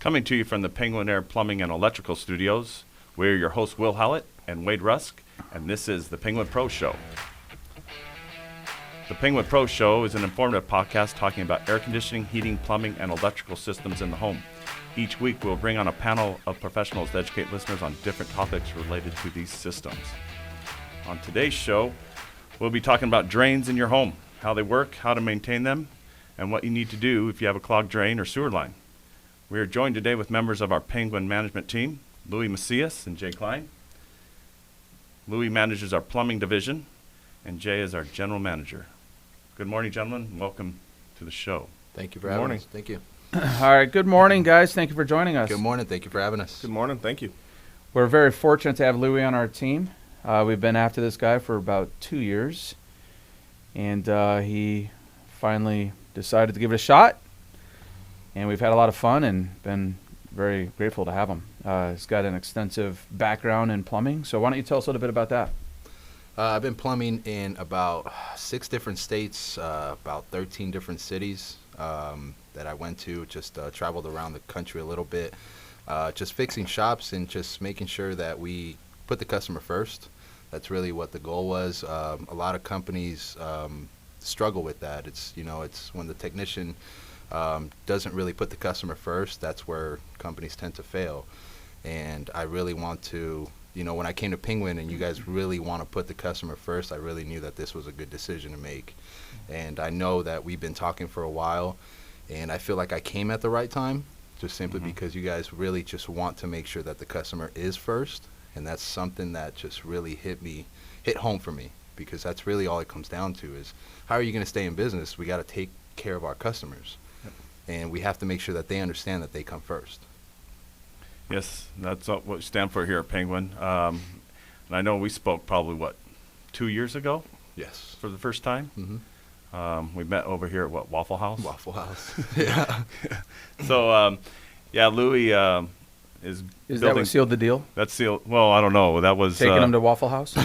Coming to you from the Penguin Air Plumbing and Electrical Studios, we're your hosts Will Howlett and Wade Rusk, and this is the Penguin Pro Show. The Penguin Pro Show is an informative podcast talking about air conditioning, heating, plumbing, and electrical systems in the home. Each week we'll bring on a panel of professionals to educate listeners on different topics related to these systems. On today's show, we'll be talking about drains in your home, how they work, how to maintain them, and what you need to do if you have a clogged drain or sewer line. We are joined today with members of our Penguin management team, Louie Macias and Jay Kline. Louie manages our plumbing division, and Jay is our general manager. Good morning, gentlemen. Welcome to the show. Thank you for having us. Thank you. All right. Good morning, guys. Thank you for joining us. Good morning. Thank you for having us. Good morning. Thank you. We're very fortunate to have Louie on our team. We've been after this guy for about 2 years, and he finally decided to give it a shot, and we've had a lot of fun and been very grateful to have him. He's got an extensive background in plumbing, so why don't you tell us a little bit about that? I've been plumbing in about 6 different states, about 13 different cities that I went to, just traveled around the country a little bit, just fixing shops and just making sure that we put the customer first. That's really what the goal was. A lot of companies struggle with that. It's when the technician doesn't really put the customer first, that's where companies tend to fail. And I really want to, when I came to Penguin and you guys really want to put the customer first, I really knew that this was a good decision to make. And I know that we've been talking for a while, and I feel like I came at the right time, just simply because you guys really just want to make sure that the customer is first. And that's something that just really hit home for me, because that's really all it comes down to is, how are you going to stay in business? We got to take care of our customers. And we have to make sure that they understand that they come first. Yes, that's what we stand for here at Penguin. And I know we spoke probably, 2 years ago? Yes. For the first time? Mm-hmm. We met over here at Waffle House? Waffle House. Yeah. So, Louie is that what sealed the deal? That's sealed. Well, I don't know. That was taking him to Waffle House?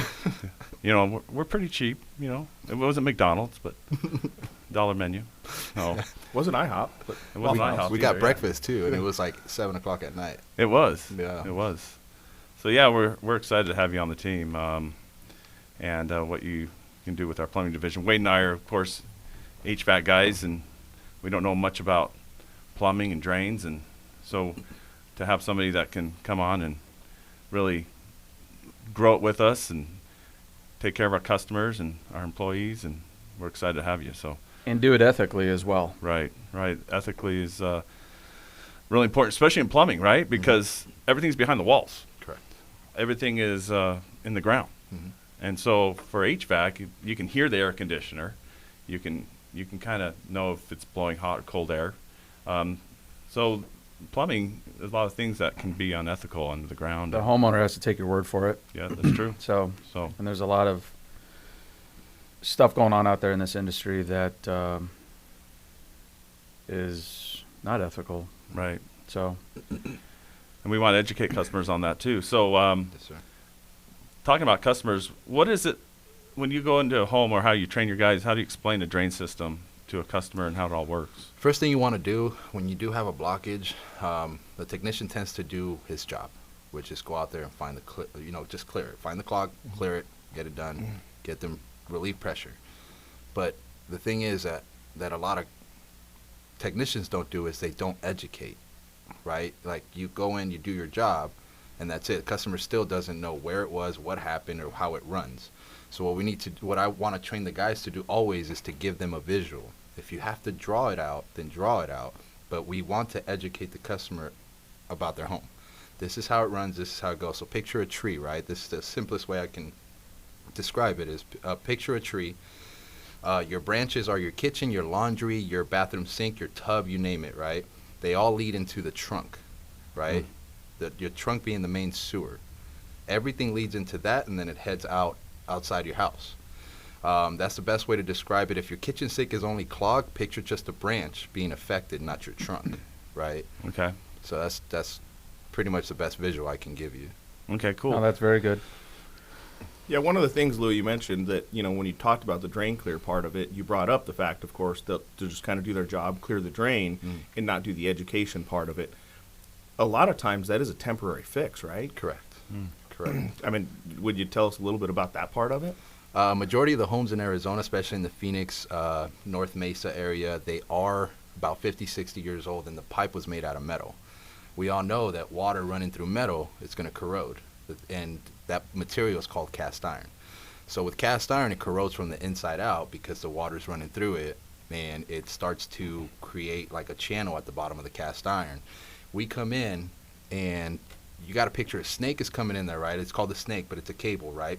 We're pretty cheap, It wasn't McDonald's, but dollar menu. No. Wasn't IHOP, but it wasn't IHOP. We got breakfast too, and it was like 7 o'clock at night. It was. Yeah. It was. So yeah, we're excited to have you on the team, and what you can do with our plumbing division. Wade and I are, of course, HVAC guys, and we don't know much about plumbing and drains, and so to have somebody that can come on and really grow it with us and take care of our customers and our employees, and we're excited to have you. So. And do it ethically as well. Right. Ethically is really important, especially in plumbing, right? Because everything's behind the walls. Correct. Everything is in the ground. Mm-hmm. And so for HVAC, you can hear the air conditioner. You can kind of know if it's blowing hot or cold air. So plumbing, there's a lot of things that can be unethical under the ground. The homeowner has to take your word for it. Yeah, that's true. So, and there's a lot of stuff going on out there in this industry that is not ethical. Right. So, and we want to educate customers on that too. So, yes, sir. Talking about customers, what is it when you go into a home, or how you train your guys? How do you explain the drain system to a customer and how it all works? First thing you want to do when you do have a blockage, the technician tends to do his job, which is go out there and find just clear it. Find the clog, clear it, get it done, get them relieve pressure. But the thing is that a lot of technicians don't do is they don't educate, right? Like, you go in, you do your job, and that's it. Customer still doesn't know where it was, what happened, or how it runs. So what I want to train the guys to do always is to give them a visual. If you have to draw it out, then draw it out. But we want to educate the customer about their home. This is how it runs, this is how it goes. So picture a tree, right? This is the simplest way I can describe it is picture a tree. Your branches are your kitchen, your laundry, your bathroom sink, your tub, you name it, right? They all lead into the trunk, right? Your trunk being the main sewer. Everything leads into that, and then it heads outside your house. That's the best way to describe it. If your kitchen sink is only clogged, picture just a branch being affected, not your trunk, right? Okay. So that's pretty much the best visual I can give you. Okay, cool. Oh, that's very good. Yeah, one of the things, Louie, you mentioned that, when you talked about the drain clear part of it, you brought up the fact, of course, that to just kind of do their job, clear the drain, and not do the education part of it. a lot of times that is a temporary fix, right? Correct. Correct. I mean, would you tell us a little bit about that part of it? Majority of the homes in Arizona, especially in the Phoenix, North Mesa area, they are about 50, 60 years old, and the pipe was made out of metal. We all know that water running through metal is going to corrode, and that material is called cast iron. So with cast iron, it corrodes from the inside out because the water's running through it, and it starts to create like a channel at the bottom of the cast iron. We come in, and you got to picture a snake is coming in there, right? It's called a snake, but it's a cable, right?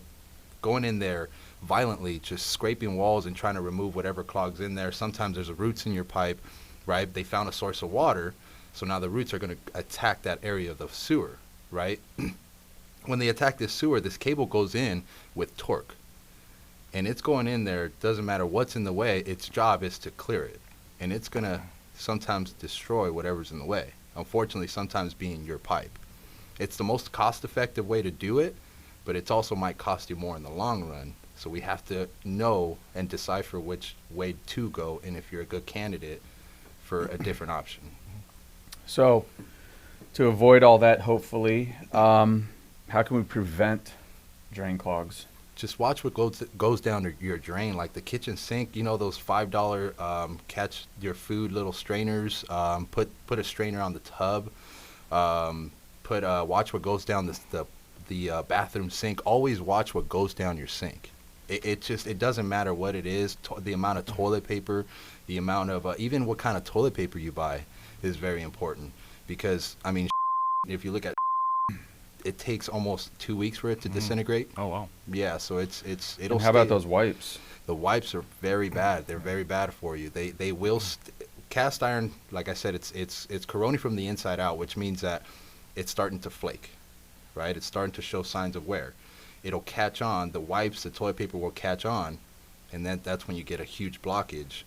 Going in there violently, just scraping walls and trying to remove whatever clogs in there. Sometimes there's roots in your pipe, right? They found a source of water, so now the roots are going to attack that area of the sewer, right? When they attack this sewer, this cable goes in with torque, and it's going in there. Doesn't matter what's in the way, its job is to clear it, and it's going to sometimes destroy whatever's in the way, unfortunately sometimes being your pipe. It's the most cost-effective way to do it, but it also might cost you more in the long run. So we have to know and decipher which way to go, and if you're a good candidate for a different option. So, to avoid all that, hopefully, how can we prevent drain clogs? Just watch what goes down your drain, like the kitchen sink. You know those $5 catch your food little strainers. Put a strainer on the tub. Watch what goes down the bathroom sink. Always watch what goes down your sink. It doesn't matter what it is. The amount of toilet paper, the amount of even what kind of toilet paper you buy is very important, because I mean, if you look at it takes almost 2 weeks for it to disintegrate. Oh wow. Yeah, so it'll. And how about those wipes? The wipes are very bad. They're very bad for you. They will cast iron. Like I said, it's corroding from the inside out, which means that it's starting to flake, right? It's starting to show signs of wear. It'll catch on. The wipes, the toilet paper will catch on, and then that's when you get a huge blockage,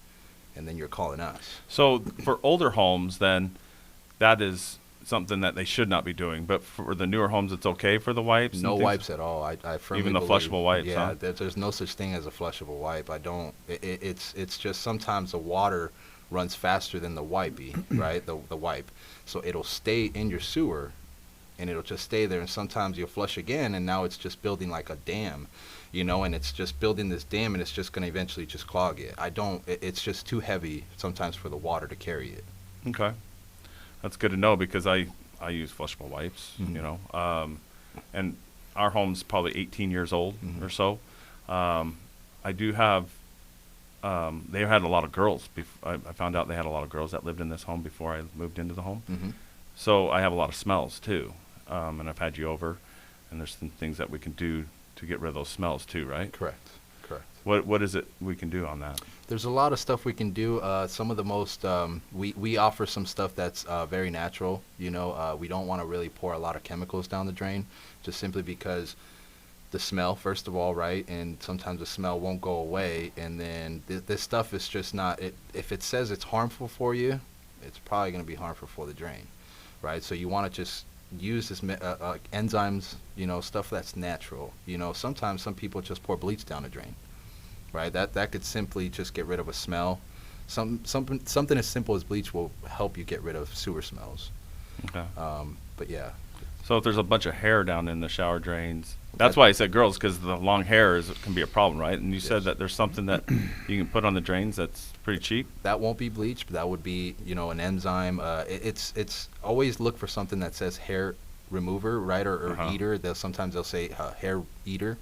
and then you're calling us. So for older homes, then that is something that they should not be doing. But for the newer homes, it's okay for the wipes? No wipes at all. I firmly even the believe, flushable wipes, yeah, huh? there's no such thing as a flushable wipe. I don't. It's just sometimes the water runs faster than the wipey, right? The wipe. So it'll stay in your sewer, and it'll just stay there. And sometimes you'll flush again, and now it's just building like a dam, you know, and it's just building this dam, and it's just going to eventually just clog it. It's just too heavy sometimes for the water to carry it. Okay. That's good to know, because I use flushable wipes, you know, and our home's probably 18 years old or so. I do have, they had a lot of girls. I found out they had a lot of girls that lived in this home before I moved into the home. Mm-hmm. So I have a lot of smells too. And I've had you over, and there's some things that we can do to get rid of those smells too, right? Correct. What is it we can do on that? There's a lot of stuff we can do. Some of the most, we offer some stuff that's very natural. You know, we don't want to really pour a lot of chemicals down the drain, just simply because the smell, first of all, right? And sometimes the smell won't go away. And then this stuff is just not, if it says it's harmful for you, it's probably going to be harmful for the drain, right? So you want to just use this enzymes, you know, stuff that's natural. You know, sometimes some people just pour bleach down the drain. Right, that could simply just get rid of a smell. Something as simple as bleach will help you get rid of sewer smells. Okay. But yeah. So if there's a bunch of hair down in the shower drains, that's why I said girls, because the long hair can be a problem, right? And you said that there's something that you can put on the drains that's pretty cheap. That won't be bleach, but that would be, you know, an enzyme. It's always look for something that says hair remover, right, or eater. Sometimes they'll say hair eater.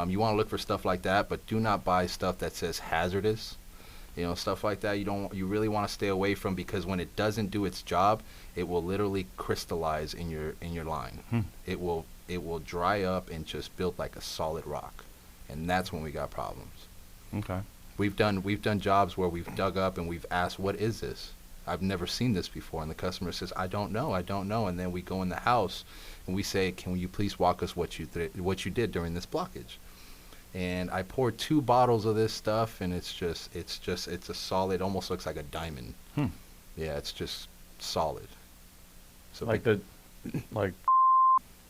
You want to look for stuff like that, but do not buy stuff that says hazardous. You know, stuff like that you really want to stay away from, because when it doesn't do its job, it will literally crystallize in your line. It will dry up and just build like a solid rock, and that's when we got problems. Okay. We've done jobs where we've dug up and we've asked, what is this? I've never seen this before, and the customer says, I don't know, and then we go in the house and we say, can you please walk us what you did during this blockage? And I poured 2 bottles of this stuff, and it's a solid, almost looks like a diamond. Yeah, it's just solid. So Like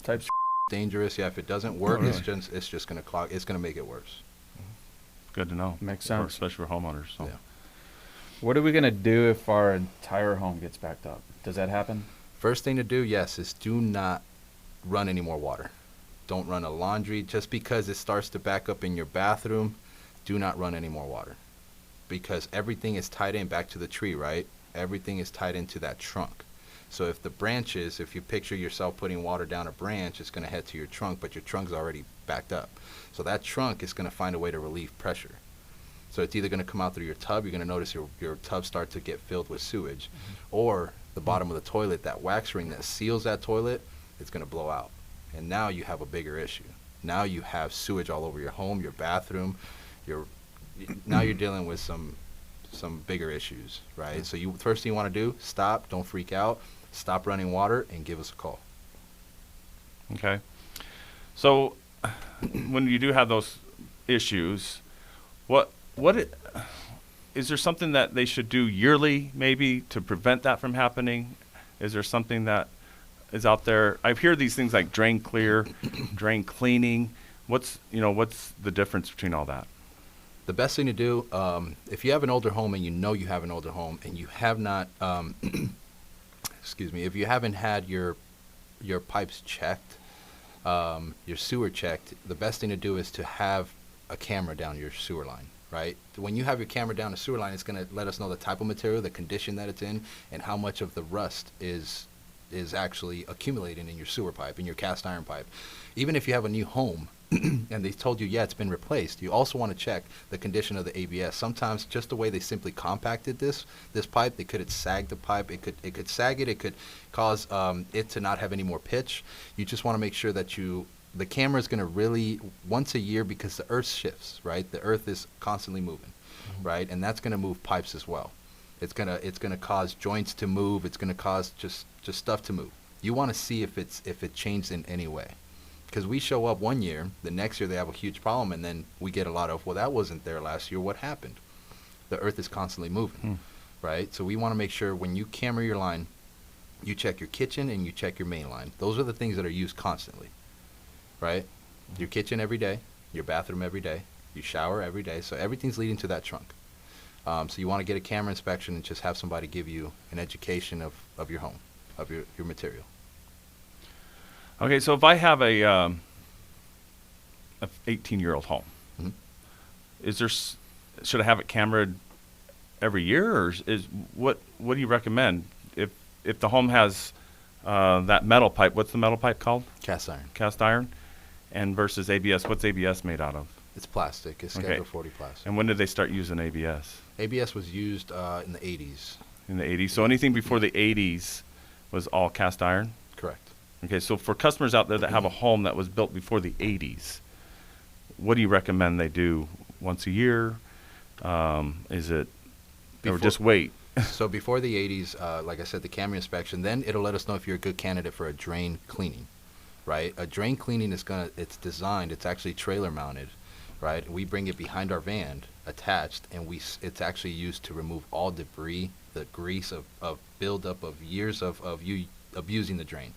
types. dangerous. Yeah, if it doesn't work, Oh, really? it's just gonna clog. It's gonna make it worse. Good to know. Makes For- sense. especially for homeowners. So. Yeah. What are we going to do if our entire home gets backed up? Does that happen? First thing to do, yes, is do not run any more water. Don't run a laundry. Just because it starts to back up in your bathroom, do not run any more water. Because everything is tied in back to the tree, right? Everything is tied into that trunk. So if the branches, if you picture yourself putting water down a branch, it's going to head to your trunk, but your trunk's already backed up. So that trunk is going to find a way to relieve pressure. So it's either going to come out through your tub, you're going to notice your tub start to get filled with sewage, or the bottom of the toilet, that wax ring that seals that toilet, it's going to blow out. And now you have a bigger issue. Now you have sewage all over your home, your bathroom, now you're dealing with some bigger issues, right? So first thing you want to do, stop, don't freak out, stop running water, and give us a call. Okay. So when you do have those issues, is there something that they should do yearly maybe to prevent that from happening? Is there something that is out there? I hear these things like drain clear, drain cleaning. What's the difference between all that? The best thing to do, if you have an older home and you know you have an older home and you have not, if you haven't had your pipes checked, your sewer checked, the best thing to do is to have a camera down your sewer line, right? When you have your camera down the sewer line, it's going to let us know the type of material, the condition that it's in, and how much of the rust is actually accumulating in your sewer pipe, in your cast iron pipe. Even if you have a new home, and they told you, yeah, it's been replaced, you also want to check the condition of the ABS. Sometimes just the way they simply compacted this pipe, they could have sagged the pipe. It could sag it. It could cause it to not have any more pitch. You just want to make sure that the camera is going to really, once a year, because the earth shifts, right? The earth is constantly moving, right? And that's going to move pipes as well. It's gonna cause joints to move. It's going to cause just stuff to move. You want to see if it changed in any way. Because we show up one year, the next year they have a huge problem, and then we get a lot of, well, that wasn't there last year. What happened? The earth is constantly moving, right? So we want to make sure when you camera your line, you check your kitchen and you check your main line. Those are the things that are used constantly, right? Your kitchen every day, your bathroom every day, you shower every day. So everything's leading to that trunk. So you want to get a camera inspection and just have somebody give you an education of your home, of your material. Okay, so if I have a 18-year-old home, should I have it cameraed every year, or what do you recommend if the home has that metal pipe? What's the metal pipe called? Cast iron. Cast iron, and versus ABS. What's ABS made out of? It's plastic. It's Schedule 40 plastic. And when did they start using ABS? ABS was used in the 80s. In the 80s. So anything before the 80s was all cast iron? Correct. Okay, so for customers out there that have a home that was built before the 80s, what do you recommend they do once a year? Is it, or just wait? So before the 80s, like I said, the camera inspection, then it'll let us know if you're a good candidate for a drain cleaning, right? A drain cleaning it's designed, it's actually trailer mounted, right? We bring it behind our van attached, and it's actually used to remove all debris, the grease of buildup of years of you abusing the drain.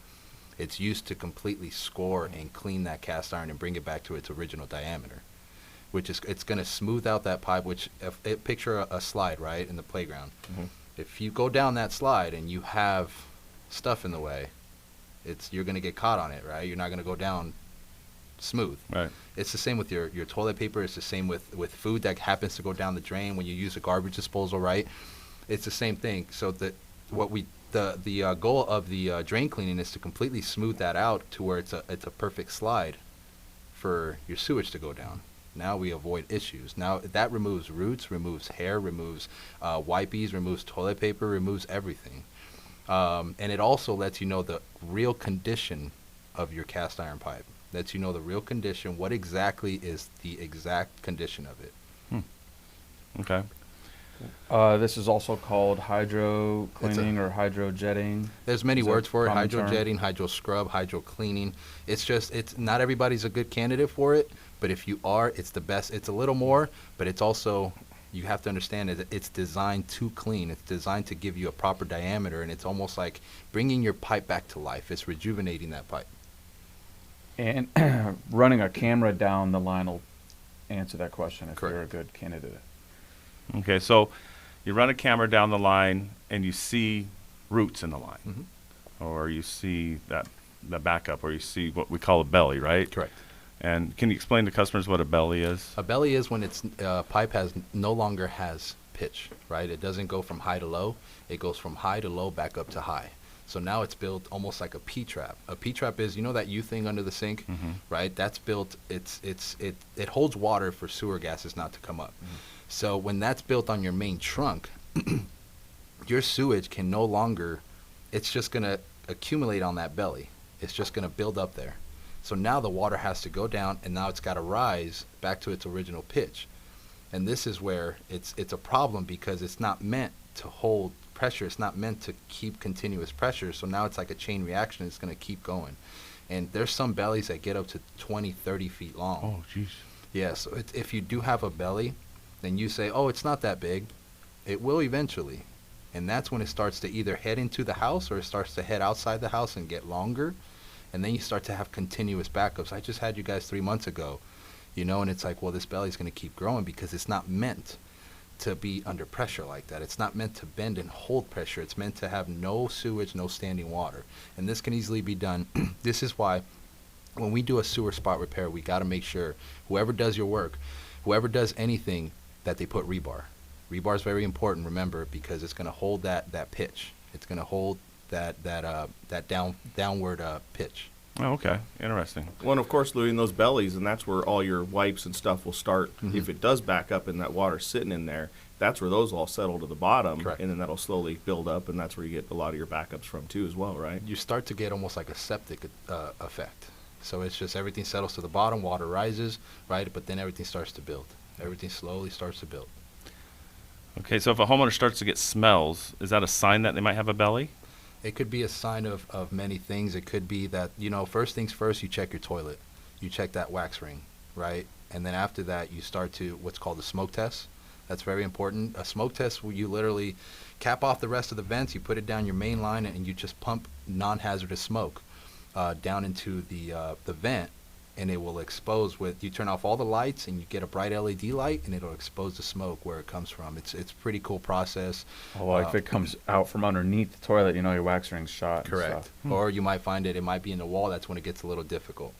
It's used to completely score and clean that cast iron and bring it back to its original diameter, which is, it's going to smooth out that pipe, which, picture a slide, right, in the playground. If you go down that slide and you have stuff in the way, you're going to get caught on it, right? You're not going to go down smooth. Right. It's the same with your toilet paper. It's the same with food that happens to go down the drain when you use a garbage disposal, right? It's the same thing. So the goal of the drain cleaning is to completely smooth that out to where it's a perfect slide for your sewage to go down. Now we avoid issues. Now that removes roots, removes hair, removes wipies, removes toilet paper, removes everything. And it also lets you know the real condition of your cast iron pipe. Lets you know the real condition, what exactly is the exact condition of it. Okay. This is also called hydro cleaning or hydro jetting. There's many words for it: hydro jetting, hydro scrub, hydro cleaning. It's not everybody's a good candidate for it, but if you are, it's the best. It's a little more, but it's also, you have to understand that it's designed to clean. It's designed to give you a proper diameter, and it's almost like bringing your pipe back to life. It's rejuvenating that pipe. And running a camera down the line will answer that question if Correct. you're a good candidate. Okay, so you run a camera down the line and you see roots in the line. or you see that the backup, or you see what we call a belly, right? Correct. And can you explain to customers what a belly is? A belly is when its pipe no longer has pitch, right? It doesn't go from high to low. It goes from high to low back up to high. So now it's built almost like a P-trap. A P-trap is, you know that U thing under the sink, right? That's built, it holds water for sewer gases not to come up. So when that's built on your main trunk, your sewage can no longer, it's just going to accumulate on that belly. It's just going to build up there. So now the water has to go down, and now it's got to rise back to its original pitch. And this is where it's a problem, because it's not meant to hold pressure. It's not meant to keep continuous pressure. So now it's like a chain reaction. It's going to keep going. And there's some bellies that get up to 20, 30 feet long. Oh, jeez. Yeah, so if you do have a belly, then you say, oh, it's not that big. It will eventually. And that's when it starts to either head into the house, or it starts to head outside the house and get longer. And then you start to have continuous backups. I just had you guys 3 months ago, you know, and it's like, well, this belly's going to keep growing, because it's not meant to be under pressure like that. It's not meant to bend and hold pressure. It's meant to have no sewage, no standing water. And this can easily be done. This is why when we do a sewer spot repair, we got to make sure whoever does your work, whoever does anything, that they put rebar. Rebar is very important, remember, because it's going to hold that pitch. It's going to hold that downward pitch. Oh, okay. Interesting. Well, and of course, Louie, in those bellies, and that's where all your wipes and stuff will start. If it does back up and that water's sitting in there, that's where those all settle to the bottom. Correct. And then that'll slowly build up, and that's where you get a lot of your backups from too as well, right? You start to get almost like a septic effect. So it's just everything settles to the bottom, water rises, right? But then everything starts to build. Everything slowly starts to build. Okay, so if a homeowner starts to get smells, is that a sign that they might have a belly? It could be a sign of many things. It could be that, you know, first things first, you check your toilet. You check that wax ring, right? And then after that, you start to what's called a smoke test. That's very important. A smoke test where you literally cap off the rest of the vents, you put it down your main line, and you just pump non-hazardous smoke down into the vent, and it will expose you turn off all the lights, and you get a bright LED light, and it'll expose the smoke where it comes from. It's a pretty cool process. Oh, like if it comes out from underneath the toilet, you know your wax ring's shot. Correct. Or you might find it might be in the wall. That's when it gets a little difficult.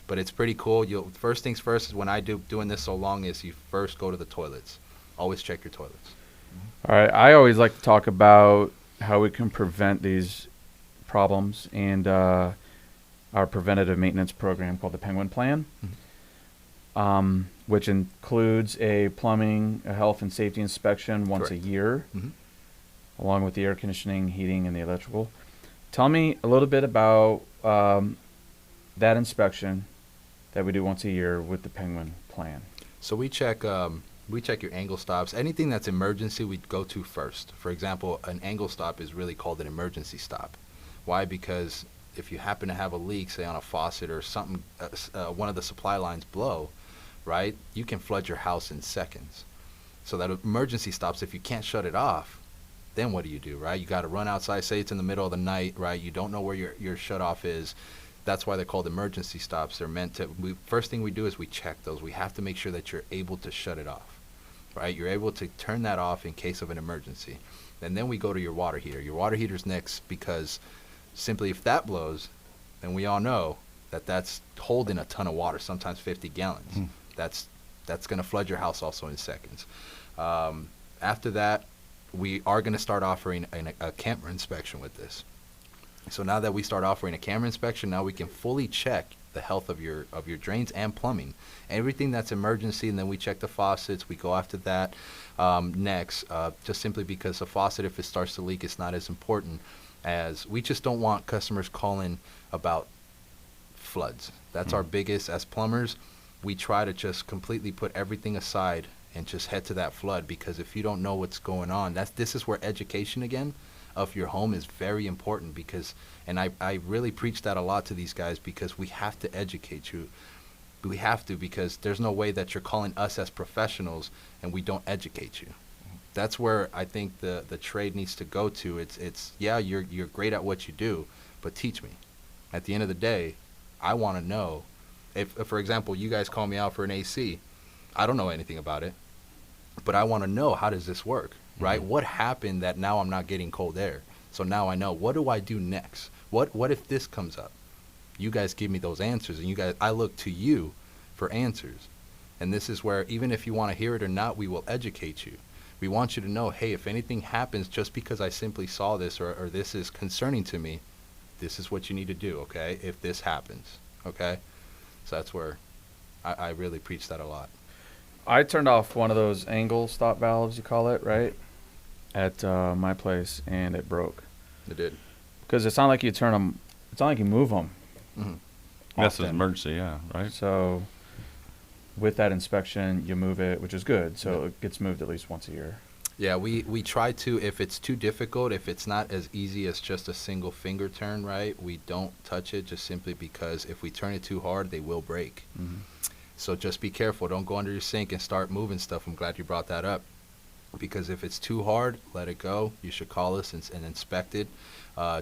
But it's pretty cool. First things first is when I doing this so long is you first go to the toilets. Always check your toilets. All right. I always like to talk about how we can prevent these problems, and our preventative maintenance program called the Penguin Plan, which includes a plumbing, a health and safety inspection once Correct. a year, Mhm. along with the air conditioning, heating, and the electrical. Tell me a little bit about that inspection that we do once a year with the Penguin Plan. So we check your angle stops. Anything that's emergency, we go to first. For example, an angle stop is really called an emergency stop. Why? Because if you happen to have a leak, say on a faucet or something, one of the supply lines blow, right, you can flood your house in seconds. So that emergency stops, if you can't shut it off, then what do, right? You got to run outside, say it's in the middle of the night, right? You don't know where your shut off is. That's why they're called emergency stops. They're meant to, first thing we do is we check those. We have to make sure that you're able to shut it off, right? You're able to turn that off in case of an emergency. And then we go to your water heater. Your water heater's next, because simply if that blows, then we all know that that's holding a ton of water, sometimes 50 gallons. That's going to flood your house also in seconds. After that, we are going to start offering a camera inspection with this. So now that we start offering a camera inspection, now we can fully check the health of your drains and plumbing. Everything that's emergency, and then we check the faucets. We go after that next, just simply because the faucet, if it starts to leak, it's not as important, as we just don't want customers calling about floods. That's our biggest, as plumbers, we try to just completely put everything aside and just head to that flood, because if you don't know what's going on, this is where education again of your home is very important, because, and I really preach that a lot to these guys, because we have to educate you. We have to, because there's no way that you're calling us as professionals and we don't educate you. That's where I think the trade needs to go to. It's yeah, you're great at what you do, but teach me. At the end of the day, I want to know if, for example, you guys call me out for an AC, I don't know anything about it, but I want to know, how does this work, right? What happened that now I'm not getting cold air? So now I know, what do I do next? What if this comes up? You guys give me those answers, and I look to you for answers. And this is where, even if you want to hear it or not, we will educate you. We want you to know, hey, if anything happens just because I simply saw this or this is concerning to me, this is what you need to do, okay, if this happens, okay? So that's where I really preach that a lot. I turned off one of those angle stop valves, you call it, right, at my place, and it broke. It did. Because it's not like you turn them, it's not like you move them. Mm-hmm. That's an emergency, yeah, right? So with that inspection, you move it, which is good. So it gets moved at least once a year. Yeah, we try to, if it's too difficult, if it's not as easy as just a single finger turn, right, we don't touch it, just simply because if we turn it too hard, they will break. Mm-hmm. So just be careful. Don't go under your sink and start moving stuff. I'm glad you brought that up. Because if it's too hard, let it go. You should call us and inspect it,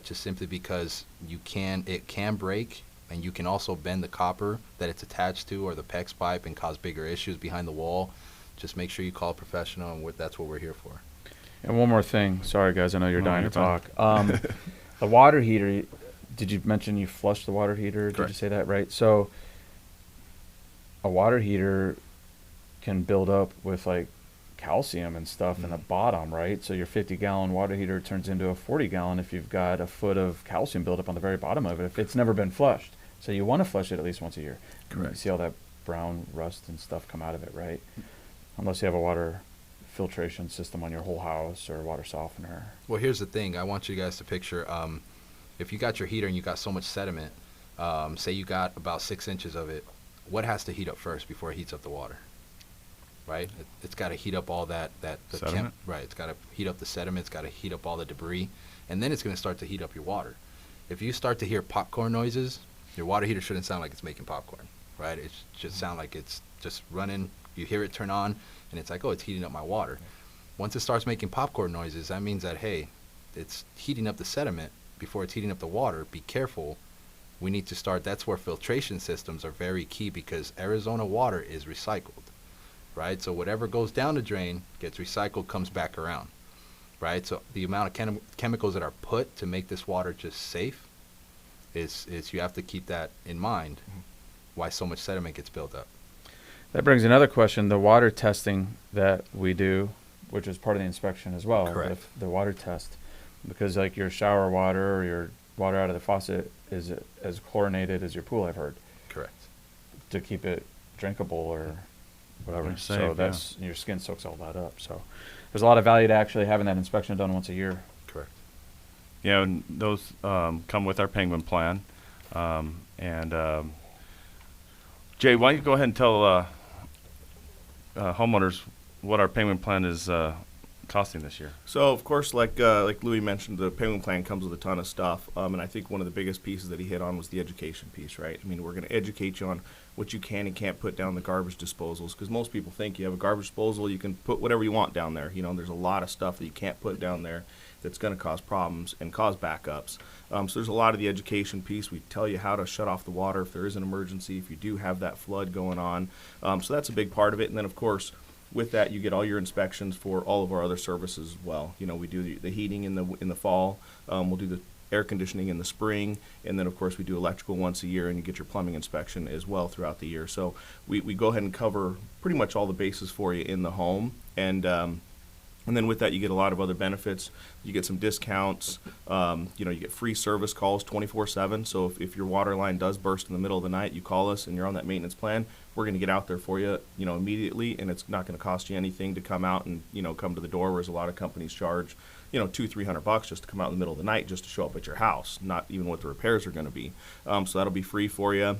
just simply because it can break, and you can also bend the copper that it's attached to or the PEX pipe and cause bigger issues behind the wall. Just make sure you call a professional, and that's what we're here for. And one more thing. Sorry, guys. I know you're No, dying you're to talk. The water heater, did you mention you flushed the water heater? Did Correct. you say that right? So a water heater can build up with, like, calcium and stuff in the bottom, right? So your 50-gallon water heater turns into a 40-gallon if you've got a foot of calcium buildup on the very bottom of it, if it's never been flushed. So you want to flush it at least once a year. Correct. You see all that brown rust and stuff come out of it, right? Unless you have a water filtration system on your whole house or a water softener. Well, here's the thing. I want you guys to picture, if you got your heater and you got so much sediment, say you got about 6 inches of it, what has to heat up first before it heats up the water? Right? It's got to heat up all the Sediment? right. It's got to heat up the sediment. It's got to heat up all the debris, and then it's going to start to heat up your water. If you start to hear popcorn noises, your water heater shouldn't sound like it's making popcorn, right? It should sound like it's just running. You hear it turn on, and it's like, oh, it's heating up my water. Once it starts making popcorn noises, that means that, hey, it's heating up the sediment before it's heating up the water. Be careful. We need to start. That's where filtration systems are very key, because Arizona water is recycled. Right? So whatever goes down the drain gets recycled, comes back around. Right? So the amount of chemicals that are put to make this water just safe is you have to keep that in mind, why so much sediment gets built up. That brings another question. The water testing that we do, which is part of the inspection as well. Correct. The water test. Because, like, your shower water or your water out of the faucet is as chlorinated as your pool, I've heard, Correct. to keep it drinkable or whatever. Safe, so yeah. that's your skin soaks all that up. So there's a lot of value to actually having that inspection done once a year. Correct. Yeah, and those come with our Penguin plan. Jay, why don't you go ahead and tell homeowners what our Penguin plan is costing this year? So, of course, like Louie mentioned, the Penguin Plan comes with a ton of stuff, and I think one of the biggest pieces that he hit on was the education piece, right? I mean, we're going to educate you on what you can and can't put down the garbage disposals, because most people think you have a garbage disposal, you can put whatever you want down there. You know, there's a lot of stuff that you can't put down there that's going to cause problems and cause backups. So there's a lot of the education piece. We tell you how to shut off the water if there is an emergency, if you do have that flood going on. So that's a big part of it. And then, of course, with that, you get all your inspections for all of our other services as well. You know, we do the heating in the fall. We'll do the air conditioning in the spring, and then of course we do electrical once a year, and you get your plumbing inspection as well throughout the year. So we go ahead and cover pretty much all the bases for you in the home, and then with that you get a lot of other benefits. You get some discounts. You get free service calls 24/7. So if your water line does burst in the middle of the night, you call us and you're on that maintenance plan, we're going to get out there for you, immediately, and it's not going to cost you anything to come out and, come to the door, whereas a lot of companies charge, $200-300 just to come out in the middle of the night just to show up at your house, not even what the repairs are going to be. So that'll be free for you.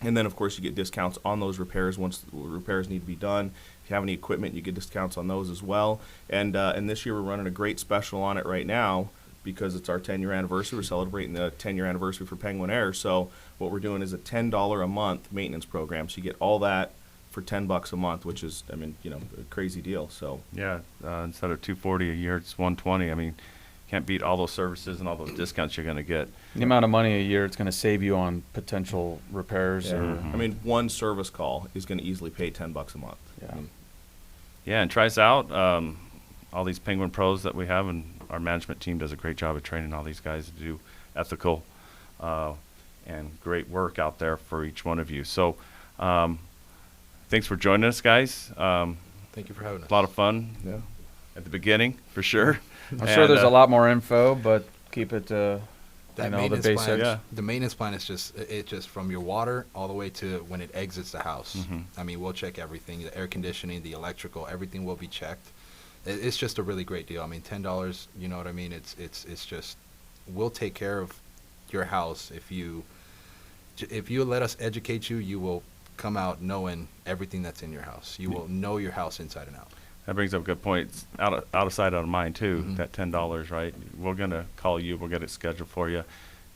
And then, of course, you get discounts on those repairs once the repairs need to be done. If you have any equipment, you get discounts on those as well. And this year we're running a great special on it right now because it's our 10-year anniversary. We're celebrating the 10-year anniversary for Penguin Air. So what we're doing is a $10 a month maintenance program. So you get all that for $10 a month, which is, a crazy deal. So Yeah, instead of $240 a year, it's $120. I mean, can't beat all those services and all those discounts you're going to get. The amount of money a year it's going to save you on potential repairs. yeah. Or, I mean, one service call is going to easily pay $10 a month. Yeah. I mean, Yeah, and try us out. All these Penguin pros that we have, and our management team does a great job of training all these guys to do ethical and great work out there for each one of you. So thanks for joining us, guys. Thank you for having us. A lot of fun at the beginning, for sure. I'm sure there's a lot more info, but keep it That the maintenance basics. plan, Yeah. the maintenance plan is just from your water all the way to when it exits the house. I mean, we'll check everything, the air conditioning, the electrical, everything will be checked. It's just a really great deal. I mean, $10, you know what I mean? It's just, we'll take care of your house. If you let us educate you, you will come out knowing everything that's in your house. You will know your house inside and out. That brings up a good point. It's out of sight, out of mind, too, that $10, right? We're going to call you. We'll get it scheduled for you.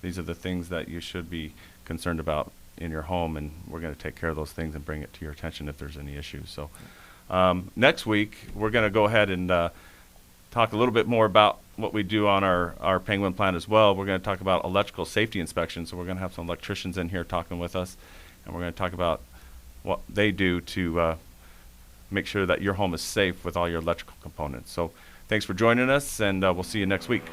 These are the things that you should be concerned about in your home, and we're going to take care of those things and bring it to your attention if there's any issues. So next week, we're going to go ahead and talk a little bit more about what we do on our Penguin plant as well. We're going to talk about electrical safety inspections. So we're going to have some electricians in here talking with us, and we're going to talk about what they do to make sure that your home is safe with all your electrical components. So thanks for joining us, and we'll see you next week.